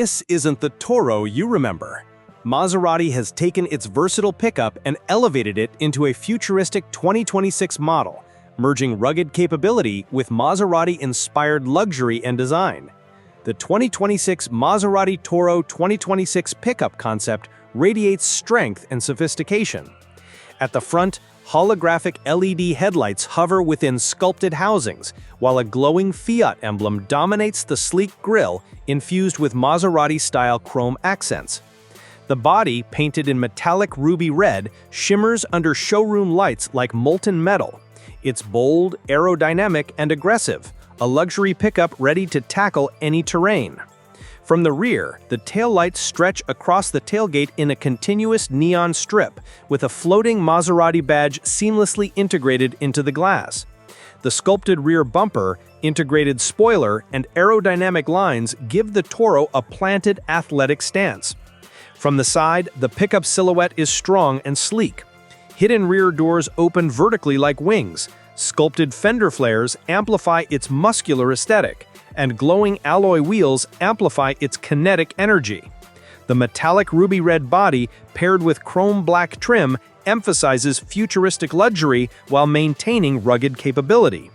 This isn't the Toro you remember. Maserati has taken its versatile pickup and elevated it into a futuristic 2026 model, merging rugged capability with Maserati-inspired luxury and design. The 2026 Maserati Toro 2026 pickup concept radiates strength and sophistication. At the front, holographic LED headlights hover within sculpted housings, while a glowing Fiat emblem dominates the sleek grille infused with Maserati-style chrome accents. The body, painted in metallic ruby red, shimmers under showroom lights like molten metal. It's bold, aerodynamic, and aggressive, a luxury pickup ready to tackle any terrain. From the rear, the taillights stretch across the tailgate in a continuous neon strip, with a floating Maserati badge seamlessly integrated into the glass. The sculpted rear bumper, integrated spoiler, and aerodynamic lines give the Toro a planted, athletic stance. From the side, the pickup silhouette is strong and sleek. Hidden rear doors open vertically like wings. Sculpted fender flares amplify its muscular aesthetic, and glowing alloy wheels amplify its kinetic energy. The metallic ruby red body, paired with chrome black trim, emphasizes futuristic luxury while maintaining rugged capability.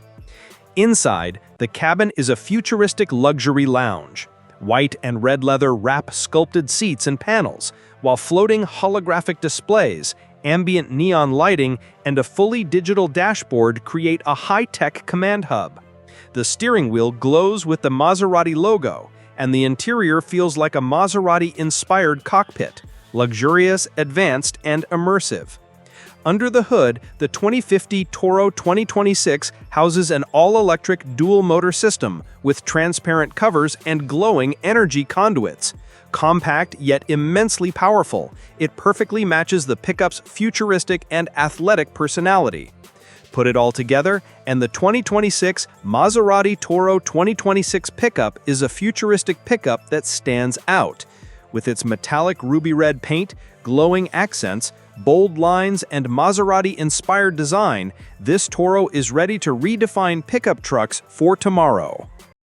Inside, the cabin is a futuristic luxury lounge. White and red leather wrap sculpted seats and panels, while floating holographic displays, ambient neon lighting, and a fully digital dashboard create a high-tech command hub. The steering wheel glows with the Maserati logo, and the interior feels like a Maserati-inspired cockpit, luxurious, advanced, and immersive. Under the hood, the 2050 Toro 2026 houses an all-electric dual-motor system with transparent covers and glowing energy conduits. Compact yet immensely powerful, it perfectly matches the pickup's futuristic and athletic personality. Put it all together, and the 2026 Maserati Toro 2026 pickup is a futuristic pickup that stands out. With its metallic ruby red paint, glowing accents, bold lines, and Maserati-inspired design, this Toro is ready to redefine pickup trucks for tomorrow.